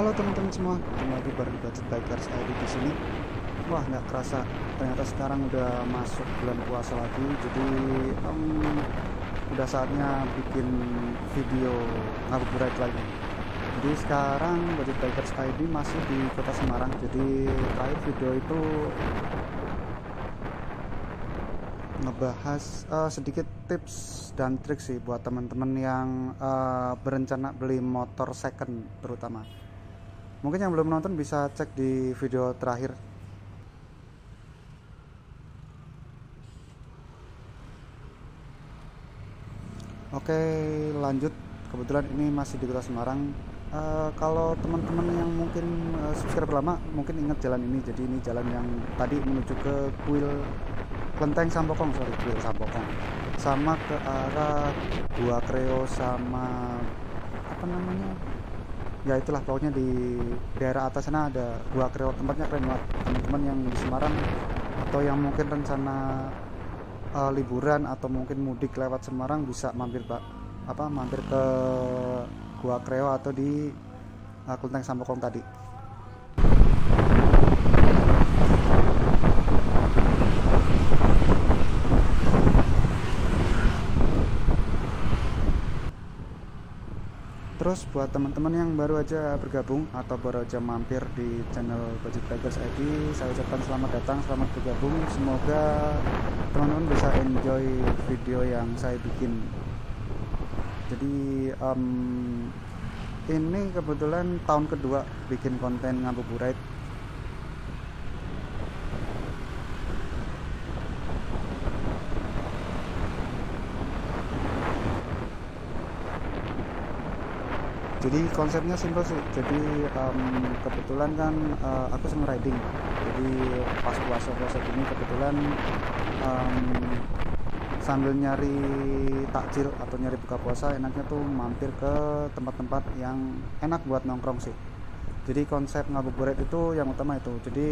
Halo teman-teman semua, kembali lagi bareng Budget Bikers ID di sini. Wah, nggak kerasa ternyata sekarang udah masuk bulan puasa lagi. Jadi udah saatnya bikin video ngabuburit lagi. Jadi sekarang Budget Bikers ID masih di Kota Semarang. Jadi terakhir video itu ngebahas sedikit tips dan trik sih buat teman-teman yang berencana beli motor second terutama. Mungkin yang belum nonton bisa cek di video terakhir. Oke, lanjut. Kebetulan ini masih di Kota Semarang. Kalau teman-teman yang mungkin subscribe lama mungkin ingat jalan ini. Jadi ini jalan yang tadi menuju ke Kuil Klenteng Sampokong, Kuil Sampokong, sama ke arah Gua Kreo sama apa namanya? Ya itulah, pokoknya di daerah atas sana ada Gua Kreo. Tempatnya keren banget. Teman-teman yang di Semarang atau yang mungkin rencana liburan atau mungkin mudik lewat Semarang bisa mampir ke Gua Kreo atau di Klenteng Sampokong tadi. Terus buat teman-teman yang baru aja bergabung atau baru aja mampir di channel Budget Bikers ID, saya ucapkan selamat datang, selamat bergabung. Semoga teman-teman bisa enjoy video yang saya bikin. Jadi ini kebetulan tahun kedua bikin konten ngabuburit. Jadi konsepnya simpel sih. Jadi kebetulan kan aku seneng riding. Jadi pas puasa gini kebetulan sambil nyari takjil atau nyari buka puasa, enaknya tuh mampir ke tempat-tempat yang enak buat nongkrong sih. Jadi konsep ngabuburit itu yang utama itu. Jadi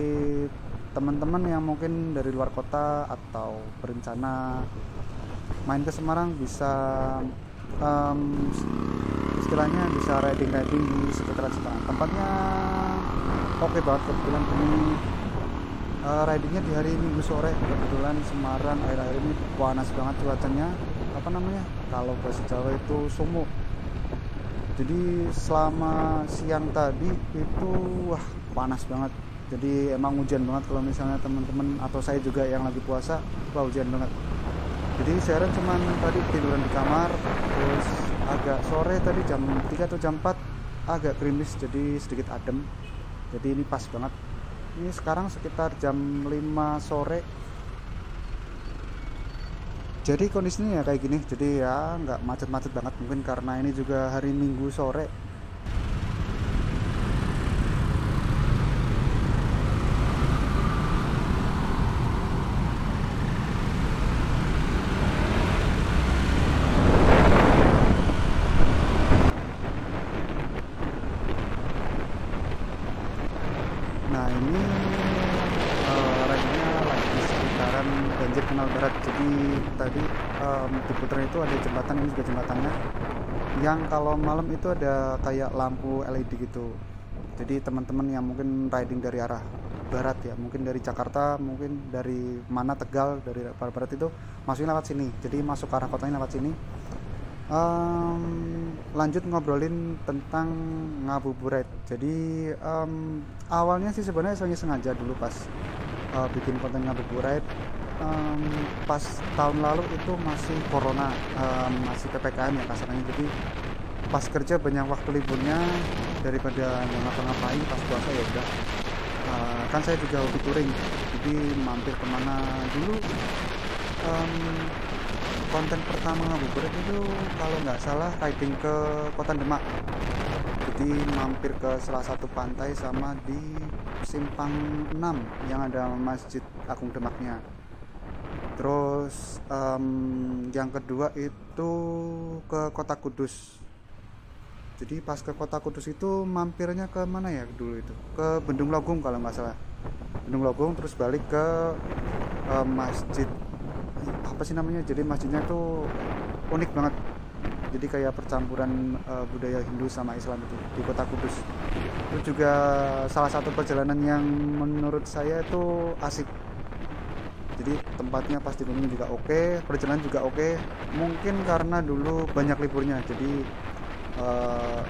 teman-teman yang mungkin dari luar kota atau berencana main ke Semarang bisa istilahnya bisa riding di sekitaran Semarang. Tempatnya oke banget. Kebetulan ini ridingnya di hari Minggu sore. Kebetulan Semarang akhir-akhir ini panas banget cuacanya, kalau bahasa Jawa itu sumuk. Jadi selama siang tadi itu panas banget. Jadi emang hujan banget. Kalau misalnya teman-teman atau saya juga yang lagi puasa, hujan banget. Jadi saya cuman tadi tiduran di kamar, terus agak sore tadi jam 3 atau jam 4 agak gerimis, jadi sedikit adem. Jadi ini pas banget. Ini sekarang sekitar jam 5 sore. Jadi kondisinya ya kayak gini. Jadi ya nggak macet-macet banget, mungkin karena ini juga hari Minggu sore. Nah ini ridingnya lagi di sekitaran Banjir Kanal Barat. Jadi tadi di putaran itu ada jembatan, ini juga jembatannya, yang kalau malam itu ada kayak lampu LED gitu. Jadi teman-teman yang mungkin riding dari arah barat ya, mungkin dari Jakarta, mungkin dari mana, Tegal, dari barat itu masuknya lewat sini. Jadi masuk ke arah kotanya lewat sini. Lanjut ngobrolin tentang ngabuburit. Jadi awalnya sih sebenarnya saya sengaja dulu pas bikin konten ngabuburit, pas tahun lalu itu masih corona, masih PPKM ya kasarnya. Jadi pas kerja banyak waktu liburnya, daripada nggak ngapa-ngapain pas puasa ya udah, kan saya juga hobi touring, jadi mampir kemana dulu. Konten pertama ngabuburit itu kalau nggak salah riding ke Kota Demak. Jadi mampir ke salah satu pantai sama di Simpang 6 yang ada Masjid Agung Demaknya. Terus yang kedua itu ke Kota Kudus. Jadi pas ke Kota Kudus itu mampirnya ke mana ya dulu itu? Ke Bendung Logung kalau nggak salah. Bendung Logung, terus balik ke masjid apa sih namanya. Jadi masjidnya tuh unik banget. jadi kayak percampuran budaya Hindu sama Islam itu di kota Kudus. Itu juga salah satu perjalanan yang menurut saya itu asik. Jadi tempatnya pas di gunung juga oke, perjalanan juga oke. Mungkin karena dulu banyak liburnya, jadi eh,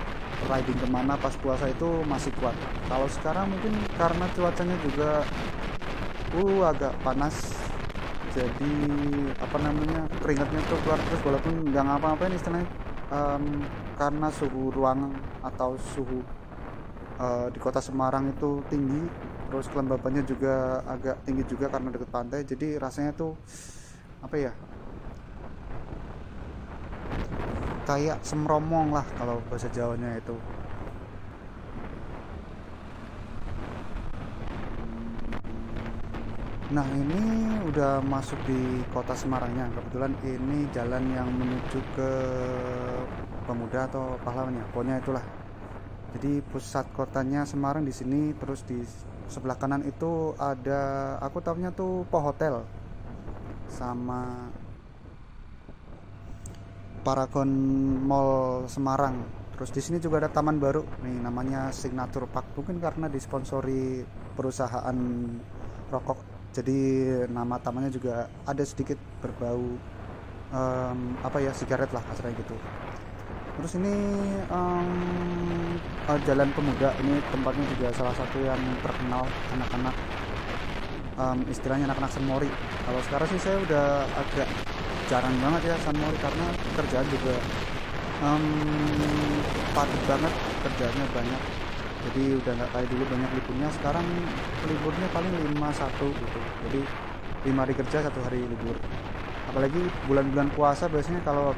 riding kemana pas puasa itu masih kuat. Kalau sekarang mungkin karena cuacanya juga agak panas, jadi apa namanya, keringatnya tuh keluar terus walaupun nggak ngapa-ngapain istilahnya. Karena suhu ruangan atau suhu di kota Semarang itu tinggi, terus kelembabannya juga agak tinggi juga karena deket pantai, jadi rasanya tuh apa ya, kayak semromong lah kalau bahasa Jawanya itu. Nah ini udah masuk di kota Semarangnya. Kebetulan ini jalan yang menuju ke Pemuda atau Pahlawan ya, pokoknya itulah. Jadi pusat kotanya Semarang di sini, terus di sebelah kanan itu ada, aku tahunya tuh Po Hotel sama Paragon Mall Semarang. Terus di sini juga ada taman baru nih namanya Signature Park. Mungkin karena disponsori perusahaan rokok, jadi nama tamannya juga ada sedikit berbau apa ya, sigaret lah kasarnya gitu. Terus ini Jalan Pemuda, ini tempatnya juga salah satu yang terkenal anak-anak, istilahnya anak-anak Sunmori. Kalau sekarang sih saya udah agak jarang banget ya Sunmori karena kerjaan juga padat banget, kerjaannya banyak, jadi udah nggak kayak dulu banyak liburnya. Sekarang liburnya paling 5-1 gitu, jadi 5 hari kerja, 1 hari libur. Apalagi bulan-bulan puasa biasanya kalau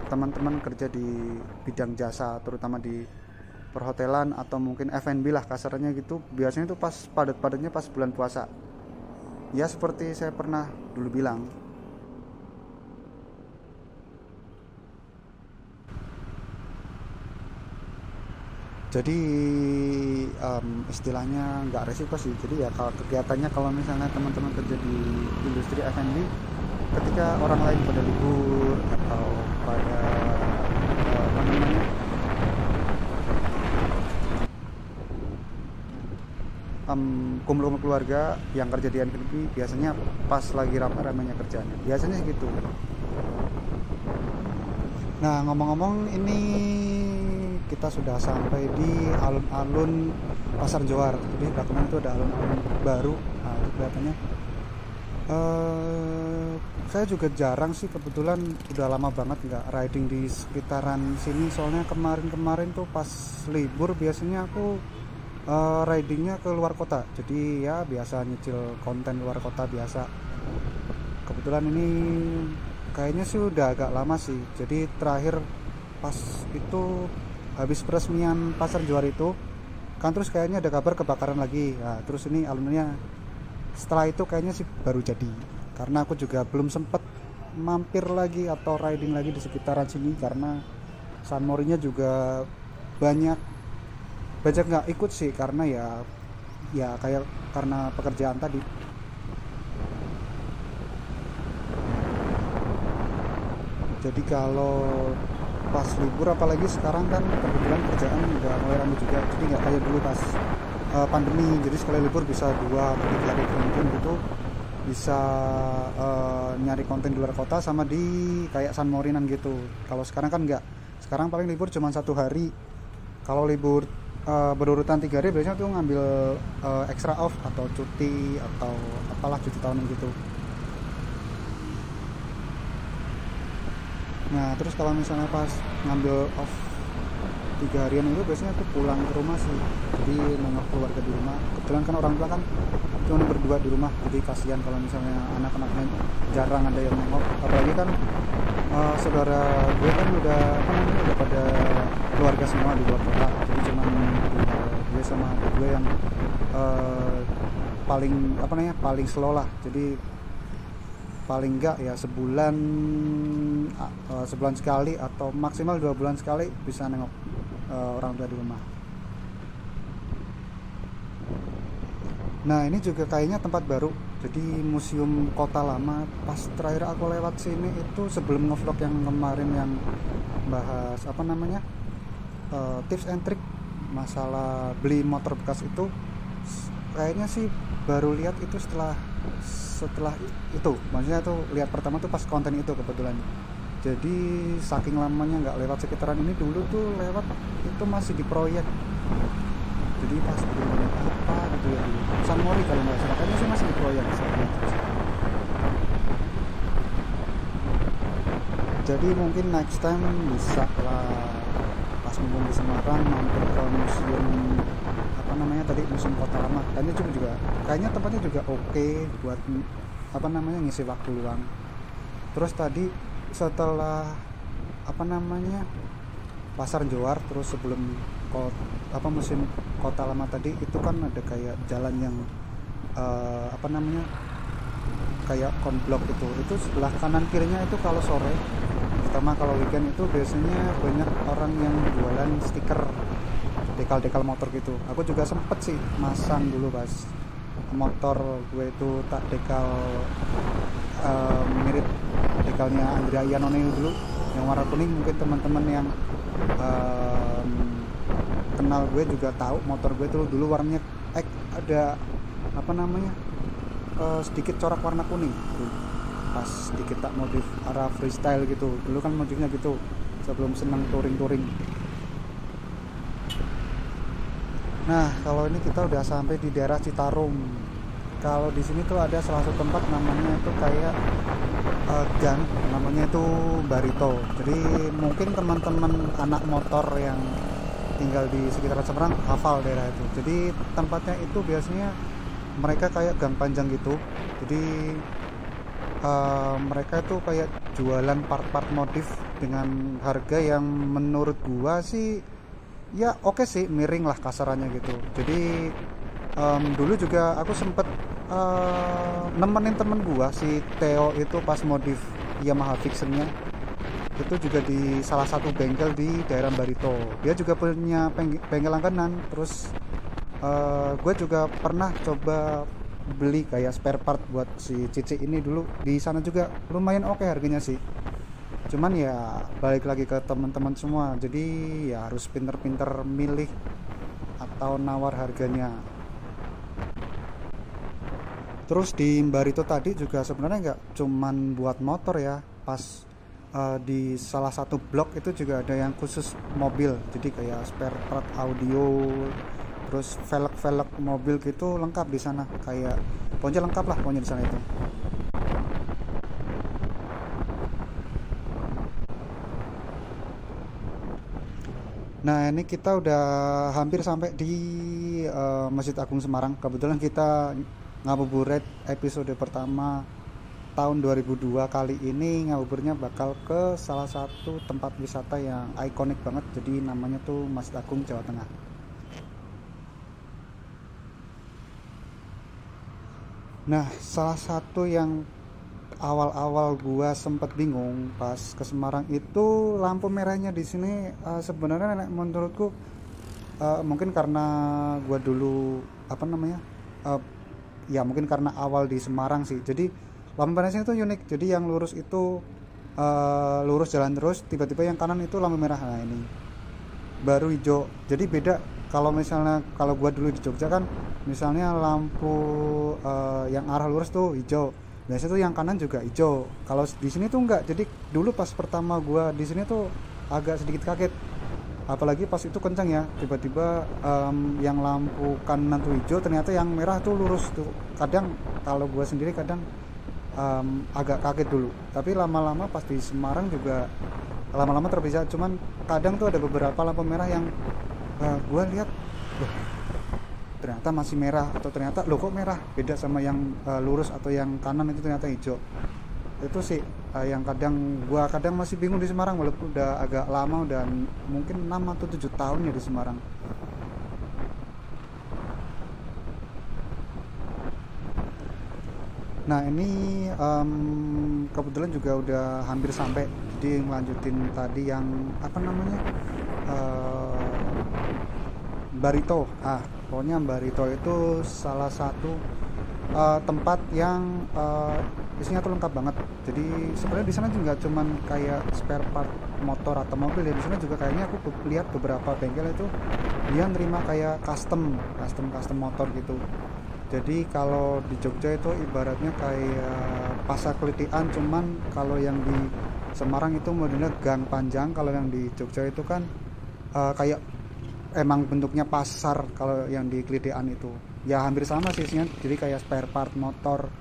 teman-teman kerja di bidang jasa, terutama di perhotelan atau mungkin F&B lah kasarnya gitu, biasanya itu pas padat-padatnya pas bulan puasa ya, seperti saya pernah dulu bilang. Jadi istilahnya nggak resiko sih. Jadi ya kalau kegiatannya, kalau misalnya teman-teman kerja di industri F&B, ketika orang lain pada libur atau pada apa namanya, kumpul-kumpul keluarga yang kerja di F&B, biasanya pas lagi ramai-ramainya kerjanya, biasanya gitu. Nah ngomong-ngomong, ini kita sudah sampai di alun-alun Pasar Johar. Jadi belakangan itu ada alun-alun baru. Nah itu kelihatannya saya juga jarang sih, kebetulan udah lama banget nggak riding di sekitaran sini. Soalnya kemarin-kemarin tuh pas libur biasanya aku ridingnya ke luar kota. Jadi ya biasa nyicil konten luar kota biasa. Kebetulan ini kayaknya sih udah agak lama sih. Jadi terakhir pas itu habis peresmian Pasar Johar itu kan, terus kayaknya ada kabar kebakaran lagi. Nah, terus ini alunnya setelah itu kayaknya sih baru jadi, karena aku juga belum sempet mampir lagi atau riding lagi di sekitaran sini karena Sunmori-nya juga banyak nggak ikut sih, karena ya kayak karena pekerjaan tadi. Jadi kalau pas libur, apalagi sekarang kan kebetulan kerjaan udah mulai ramai juga, jadi nggak kayak dulu pas pandemi. Jadi sekali libur bisa 2 atau 3 hari mungkin gitu, bisa nyari konten di luar kota sama di kayak Sunmorinan gitu. Kalau sekarang kan nggak, sekarang paling libur cuma 1 hari. Kalau libur berurutan 3 hari biasanya tuh ngambil extra off atau cuti atau apalah, cuti tahunan gitu. Nah terus kalau misalnya pas ngambil off 3 harian itu biasanya aku pulang ke rumah sih, jadi nengok keluarga di rumah. Kebetulan kan orang tua kan cuma berdua di rumah, jadi kasihan kalau misalnya anak-anaknya jarang ada yang nengok. Apalagi kan saudara gue kan udah apa namanya, udah pada keluarga semua di luar kota, jadi cuma gue sama gue yang paling apa namanya, paling slow lah. Jadi paling enggak ya sebulan sekali atau maksimal 2 bulan sekali bisa nengok orang tua di rumah. Nah ini juga kayaknya tempat baru, Jadi museum kota lama. Pas terakhir aku lewat sini itu sebelum ngevlog yang kemarin yang bahas apa namanya, tips and trick masalah beli motor bekas itu, kayaknya sih baru lihat itu setelah setelah itu, maksudnya tuh lihat pertama tuh pas konten itu kebetulan. Jadi saking lamanya nggak lewat sekitaran ini. Dulu tuh lewat itu masih di proyek, jadi pas bikin apa gitu ya, di San Mori kalau nggak salah, kayaknya sih masih di proyek. Jadi mungkin next time bisa lah pas mumpung di Semarang mampir ke museum apa namanya tadi, museum kota lama. Kayaknya tempatnya juga oke buat apa namanya ngisi waktu luang. Terus tadi setelah apa namanya pasar Johar, terus sebelum museum kota lama tadi itu kan ada kayak jalan yang apa namanya kayak konblok itu sebelah kanan kirinya itu kalau sore, terutama kalau weekend itu biasanya banyak orang yang jualan stiker dekal motor gitu. Aku juga sempet sih masang dulu pas motor gue itu tak dekal mirip dekalnya Andrea Iannone dulu yang warna kuning. Mungkin teman-teman yang kenal gue juga tahu motor gue tuh dulu warnanya ada apa namanya sedikit corak warna kuning tuh. Pas sedikit tak modif arah freestyle gitu, dulu kan modifnya gitu sebelum senang touring. Nah, kalau ini kita udah sampai di daerah Citarum. Kalau di sini tuh ada salah satu tempat namanya itu kayak gang, namanya itu Barito. Jadi mungkin teman-teman anak motor yang tinggal di sekitaran Semarang hafal daerah itu. Jadi tempatnya itu biasanya mereka kayak gang panjang gitu. Jadi mereka itu kayak jualan part-part modif dengan harga yang menurut gua sih ya oke sih, miring lah kasarannya gitu. Jadi dulu juga aku sempet nemenin temen gua si Theo itu pas modif Yamaha Vixennya itu juga di salah satu bengkel di daerah Barito. Dia juga punya bengkel langganan. Terus gue juga pernah coba beli kayak spare part buat si Cici ini dulu di sana juga, lumayan oke harganya sih. Cuman ya balik lagi ke teman-teman semua, jadi ya harus pinter-pinter milih atau nawar harganya. Terus di Barito tadi juga sebenarnya nggak cuman buat motor ya. Pas di salah satu blok itu juga ada yang khusus mobil, jadi kayak spare part audio, terus velg mobil gitu lengkap di sana, kayak pokoknya lengkap lah pokoknya di sana itu. Nah, ini kita udah hampir sampai di Masjid Agung Semarang. Kebetulan kita ngabuburit episode pertama tahun 2002 kali ini, ngabuburnya bakal ke salah satu tempat wisata yang ikonik banget, jadi namanya tuh Masjid Agung Jawa Tengah. Nah, salah satu yang awal-awal gua sempet bingung pas ke Semarang itu lampu merahnya di sini. Sebenarnya menurutku mungkin karena gua dulu apa namanya ya mungkin karena awal di Semarang sih, jadi lampu merahnya itu unik. Jadi yang lurus itu lurus jalan terus, tiba-tiba yang kanan itu lampu merah. Nah, ini baru hijau. Jadi beda kalau misalnya kalau gua dulu di Jogja kan misalnya lampu yang arah lurus tuh hijau, biasanya tuh yang kanan juga hijau. Kalau di sini tuh enggak. Jadi dulu pas pertama gua di sini tuh agak sedikit kaget, apalagi pas itu kencang ya, tiba-tiba yang lampu kanan tuh hijau, ternyata yang merah tuh lurus tuh. Kadang kalau gua sendiri kadang agak kaget dulu, tapi lama-lama pas di Semarang juga lama-lama terbiasa. Cuman kadang tuh ada beberapa lampu merah yang gue lihat loh, ternyata masih merah, atau ternyata loh kok merah, beda sama yang lurus atau yang kanan itu ternyata hijau. Itu sih yang kadang masih bingung di Semarang, walaupun udah agak lama, udah mungkin 6 atau 7 tahun ya di Semarang. Nah, ini kebetulan juga udah hampir sampai, jadi ngelanjutin tadi yang apa namanya Barito. Pokoknya Barito itu salah satu tempat yang isinya tuh lengkap banget. Jadi sebenarnya di sana juga cuman kayak spare part motor atau mobil ya. Di sana juga kayaknya aku lihat beberapa bengkel itu dia nerima kayak custom motor gitu. Jadi kalau di Jogja itu ibaratnya kayak pasar kelitian, cuman kalau yang di Semarang itu modelnya gang panjang, kalau yang di Jogja itu kan kayak emang bentuknya pasar. Kalau yang di kelitian itu ya hampir sama sih isinya, jadi kayak spare part motor,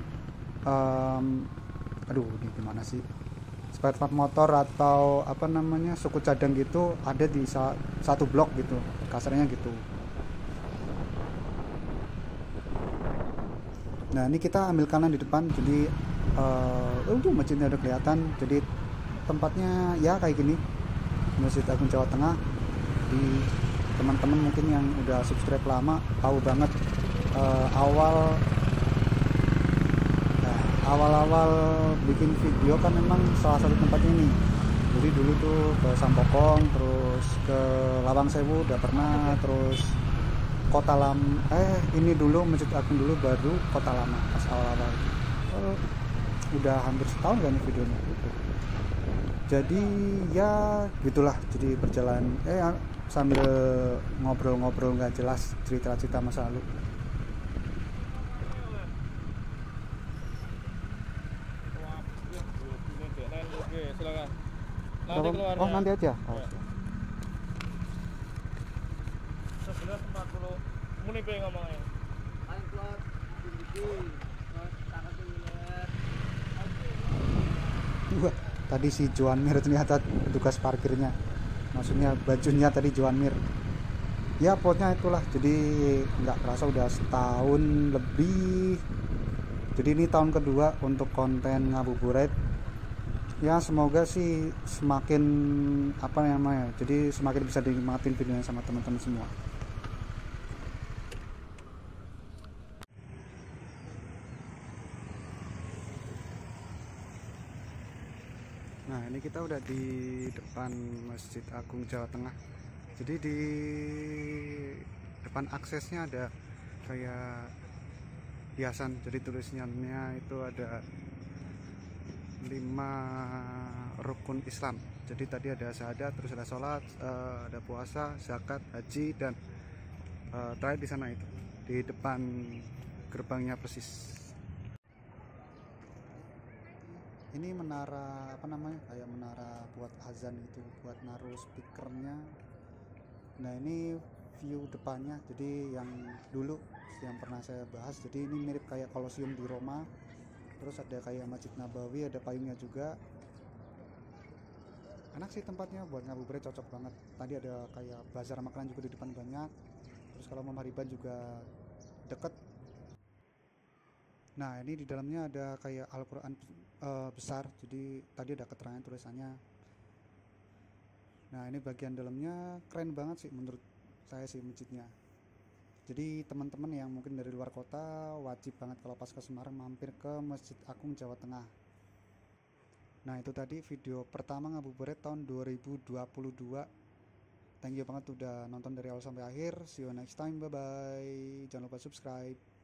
aduh ini gimana sih, spare part motor atau apa namanya suku cadang gitu ada di satu blok gitu, kasarnya gitu. Nah ini kita ambil kanan di depan, jadi masjidnya udah kelihatan. Jadi tempatnya ya kayak gini, Masjid Agung Jawa Tengah. Di teman-teman mungkin yang udah subscribe lama tahu banget, awal awal-awal bikin video kan memang salah satu tempatnya ini. Jadi dulu tuh ke Sampokong, terus ke Lawang Sewu udah pernah, terus Kota Lama, ini dulu Masjid Agung dulu, baru Kota Lama pas awal-awal. Udah hampir setahun kan videonya. Jadi ya gitulah, jadi berjalan sambil ngobrol-ngobrol nggak jelas, cerita-cerita masa lalu. Oke, silakan. Nanti keluarnya. Oh nanti aja. Sebelah 40. Muni pe ngomongnya. Ayo keluar Wah, tadi si Joan Mir ternyata petugas parkirnya, maksudnya bajunya tadi Joan Mir. Ya pokoknya itulah, jadi nggak kerasa udah setahun lebih. Jadi ini tahun kedua untuk konten ngabuburit. Ya semoga sih semakin apa namanya, jadi semakin bisa dinikmatin videonya sama teman-teman semua. Nah ini kita udah di depan Masjid Agung Jawa Tengah. Jadi di depan aksesnya ada kayak hiasan, jadi tulisannya itu ada 5 rukun Islam. Jadi tadi ada syahadat, terus ada sholat, ada puasa, zakat, haji, dan terakhir di sana itu di depan gerbangnya persis. Ini menara apa namanya, kayak menara buat azan itu, buat naruh speakernya. Nah ini view depannya, jadi yang dulu yang pernah saya bahas, jadi ini mirip kayak Kolosium di Roma. Terus ada kayak Masjid Nabawi, ada payungnya juga. Enak sih tempatnya buat ngabuburit, cocok banget. Tadi ada kayak bazar makanan juga di depan banyak. Terus kalau mau mariban juga deket. Nah ini di dalamnya ada kayak Al-Quran besar, jadi tadi ada keterangan tulisannya. Nah ini bagian dalamnya keren banget sih menurut saya sih masjidnya. Jadi teman-teman yang mungkin dari luar kota wajib banget kalau pas ke Semarang mampir ke Masjid Agung Jawa Tengah. Nah itu tadi video pertama ngabuburit tahun 2022. Thank you banget udah nonton dari awal sampai akhir. See you next time, bye bye. Jangan lupa subscribe.